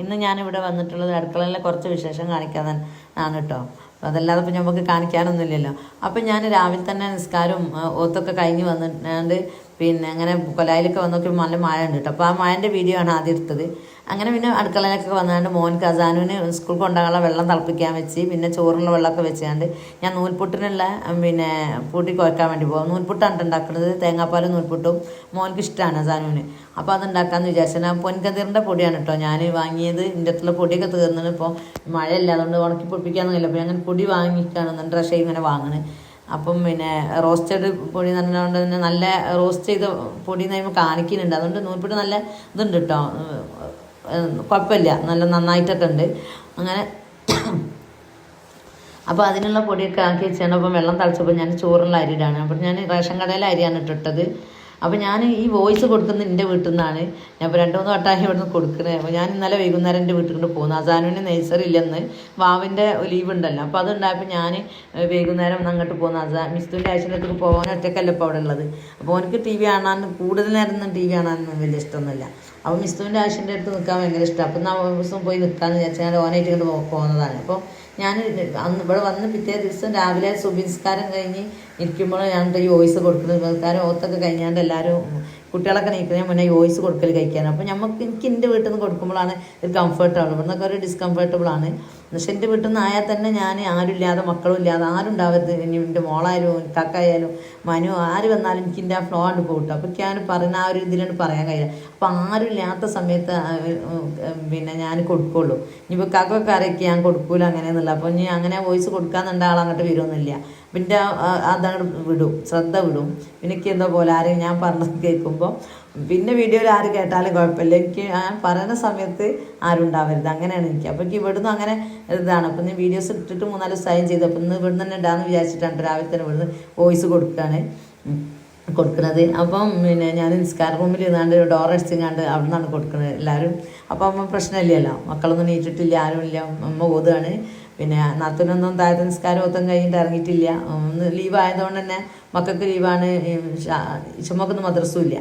ഇന്ന് ഞാനിവിടെ വന്നിട്ടുള്ളത് അടുക്കളയിലെ കുറച്ച് വിശേഷം കാണിക്കാൻ ആണ് കേട്ടോ. അതല്ലാതെ ഇപ്പം നമുക്ക് കാണിക്കാനൊന്നുമില്ലല്ലോ. അപ്പം ഞാൻ രാവിലെ തന്നെ നിസ്കാരവും ഓത്തൊക്കെ കഴിഞ്ഞ് വന്നിട്ട് പിന്നെ അങ്ങനെ കൊലായിലൊക്കെ വന്നൊക്കെ നല്ല മഴ ഉണ്ട് കേട്ടോ. അപ്പോൾ ആ മഴൻ്റെ വീഡിയോ ആണ് ആദ്യം എടുത്തത്. അങ്ങനെ പിന്നെ അടുക്കളയിലൊക്കെ വന്നാണ്ട് മോൻക്ക് അസാനുവിന് സ്കൂൾ കൊണ്ടുപോകാനുള്ള വെള്ളം തിളപ്പിക്കാൻ വെച്ച് പിന്നെ ചോറുള്ള വെള്ളമൊക്കെ വെച്ചാണ്ട് ഞാൻ നൂൽപുട്ടിനുള്ള പിന്നെ പൂട്ടി കുഴക്കാൻ വേണ്ടി പോകും. നൂൽപുട്ടാണ് ഉണ്ടാക്കുന്നത്, തേങ്ങാപ്പാലും നൂൽപുട്ടും മോൻക്ക് ഇഷ്ടമാണ് അസാനുവിന്. അപ്പോൾ അതുണ്ടാക്കാമെന്ന് വിചാരിച്ചാൽ ആ പൊൻകതിറിൻ്റെ പൊടിയാണ് കേട്ടോ ഞാൻ വാങ്ങിയത്. ഇതിൻ്റെ അടുത്തുള്ള പൊടിയൊക്കെ തീർന്നത്. ഇപ്പോൾ മഴയില്ല, അതുകൊണ്ട് ഉണക്കി പൊടിപ്പിക്കാമെന്ന് കഴിയില്ല. അപ്പോൾ ഞാൻ പൊടി വാങ്ങിക്കാണ് 2 ഇങ്ങനെ വാങ്ങണത്. അപ്പം പിന്നെ റോസ്റ്റഡ് പൊടി എന്ന് പറഞ്ഞുകൊണ്ട് തന്നെ നല്ല റോസ്റ്റ് ചെയ്ത പൊടി എന്ന് കാണിക്കുന്നുണ്ട്. അതുകൊണ്ട് നൂൽപുട്ട് നല്ല ഇതുണ്ട് കേട്ടോ, കുഴപ്പമില്ല, നല്ല നന്നായിട്ടൊക്കെ ഉണ്ട് അങ്ങനെ. അപ്പോൾ അതിനുള്ള പൊടിയൊക്കെ ആക്കി വെച്ചാണ്. അപ്പം വെള്ളം തളിച്ചപ്പോൾ ഞാൻ ചോറുള്ള അരിയിടാണ്. അപ്പം ഞാൻ റേഷൻ കടയിലെ അരിയാണ് ഇട്ടിട്ടത്. അപ്പോൾ ഞാൻ ഈ വോയിസ് കൊടുക്കുന്നത് എൻ്റെ വീട്ടിൽ നിന്നാണ്. ഞാൻ ഇപ്പോൾ 2-3 വട്ടമായി ഇവിടെ നിന്ന് കൊടുക്കുന്നത്. അപ്പോൾ ഞാൻ ഇന്നലെ വൈകുന്നേരം എൻ്റെ വീട്ടിൽ കൊണ്ട് പോകുന്നു. അസാനുവിന് നേഴ്സറി ഇല്ലെന്ന്, വാവിൻ്റെ ലീവ് ഉണ്ടല്ലോ. അപ്പോൾ അതുണ്ടായപ്പോൾ ഞാൻ വൈകുന്നേരം അങ്ങോട്ട് പോകുന്നു. മിസ്തുവിൻ്റെ ആഴ്ചയിലേക്ക് പോകാൻ ഒറ്റക്കല്ല ഇപ്പോൾ അവിടെ ഉള്ളത്. അപ്പോൾ എനിക്ക് ടി വി കാണാൻ കൂടുതൽ നേരം ടി വി കാണാനൊന്നും വലിയ ഇഷ്ടമൊന്നുമില്ല. അപ്പോൾ മിസ്തുവിൻ്റെ ആഴ്ചൻ്റെ അടുത്ത് നിൽക്കാൻ ഭയങ്കര ഇഷ്ടം. അപ്പം ആ ദിവസം പോയി നിൽക്കാമെന്ന് വിചാരിച്ചാൽ ഞാൻ ഓനായിട്ട് ഇങ്ങോട്ട് പോകുന്നതാണ്. അപ്പോൾ ഞാൻ അന്ന് ഇവിടെ വന്ന് പിറ്റേ ദിവസം രാവിലെ സുബിസ്കാരം കഴിഞ്ഞ് ഇരിക്കുമ്പോൾ ഞാൻ ഈ വോയിസ് കൊടുക്കുന്നത്. നിസ്കാരം ഓത്തൊക്കെ കഴിഞ്ഞാണ്ട് എല്ലാവരും കുട്ടികളൊക്കെ നീക്കുന്നതിന് മുന്നേ ഈ വോയിസ് കൊടുക്കൽ കഴിക്കാൻ. അപ്പോൾ എനിക്ക് എൻ്റെ വീട്ടിൽ നിന്ന് കൊടുക്കുമ്പോഴാണ് ഒരു കംഫർട്ടാണ്. ഇവിടെ നിന്നൊക്കെ ഒരു ഡിസ്കംഫർട്ടബിളാണ്. പക്ഷെ എൻ്റെ വീട്ടിൽ നിന്ന് ആയാൽ തന്നെ ഞാൻ ആരും ഇല്ലാതെ, മക്കളും ഇല്ലാതെ, ആരും ഉണ്ടാവരുത്. ഇനി എൻ്റെ മോളായാലും കാക്കായാലും മനു ആര് വന്നാലും എനിക്ക് എൻ്റെ ആ ഫ്ലോ ആണ് പോകട്ടെ. അപ്പോൾ ഞാൻ പറയുന്ന ആ ഒരു ഇതിലാണ് പറയാൻ കഴിയില്ല. അപ്പോൾ ആരും ഇല്ലാത്ത സമയത്ത് പിന്നെ ഞാൻ കൊടുക്കുള്ളൂ. ഇനിയിപ്പോൾ കാക്കൊക്കെ അറിയിക്കുക ഞാൻ കൊടുക്കൂല അങ്ങനെയെന്നില്ല. അപ്പോൾ ഇനി അങ്ങനെ വോയിസ് കൊടുക്കാന്നുണ്ട് ആളങ്ങോട്ട് വരുമൊന്നുമില്ല. പിന്നെ അതങ്ങോട്ട് വിടും, ശ്രദ്ധ വിടും. എനിക്ക് എന്തോ പോലെ ആരെയും ഞാൻ പറഞ്ഞത് കേൾക്കുമ്പോൾ പിന്നെ വീഡിയോയിൽ ആര് കേട്ടാലും കുഴപ്പമില്ല. എനിക്ക് ഞാൻ പറയുന്ന സമയത്ത് ആരും ഉണ്ടാവരുത്, അങ്ങനെയാണ് എനിക്ക്. അപ്പോൾ എനിക്ക് ഇവിടുന്ന് അങ്ങനെ ഇതാണ്. അപ്പം ഞാൻ വീഡിയോസ് ഇട്ടിട്ട് 3-4 ദിവസം ചെയ്തു. അപ്പം ഇന്ന് ഇവിടുന്ന് തന്നെ ഇടാമെന്ന് വിചാരിച്ചിട്ടാണ് രാവിലെ തന്നെ ഇവിടുന്ന് വോയിസ് കൊടുക്കുന്നത്. അപ്പം പിന്നെ ഞാൻ നിസ്കാര റൂമിൽ ഇരുന്നാണ്ട് ഡോർ അടിച്ചിങ്ങാണ്ട് അവിടെ നിന്നാണ് കൊടുക്കുന്നത് എല്ലാവരും. അപ്പം അമ്മ പ്രശ്നമില്ലല്ലോ, മക്കളൊന്നും നീട്ടിട്ടില്ല, ആരുമില്ല, അമ്മ ഓതുകയാണ്. പിന്നെ നാത്തൂനൊന്നും താഴത്തെ നിസ്കാരം ഓത്തം കഴിഞ്ഞിട്ട് ഇറങ്ങിയിട്ടില്ല. ഒന്ന് ലീവ് ആയതുകൊണ്ട് തന്നെ മക്കൾക്ക് ലീവാണ്, ചുമക്കൊന്നും മദ്രസും ഇല്ല.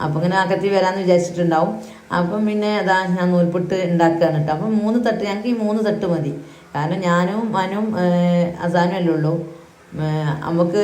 അപ്പം ഇങ്ങനെ അകത്തി വരാമെന്ന് വിചാരിച്ചിട്ടുണ്ടാവും. അപ്പം പിന്നെ അതാ ഞാൻ നൂൽപുട്ട് ഉണ്ടാക്കുകയാണ് കേട്ടോ. അപ്പം 3 തട്ട്, ഞങ്ങൾക്ക് ഈ 3 തട്ട് മതി. കാരണം ഞാനും മനും അസാനും അല്ലേ ഉള്ളൂ. നമുക്ക്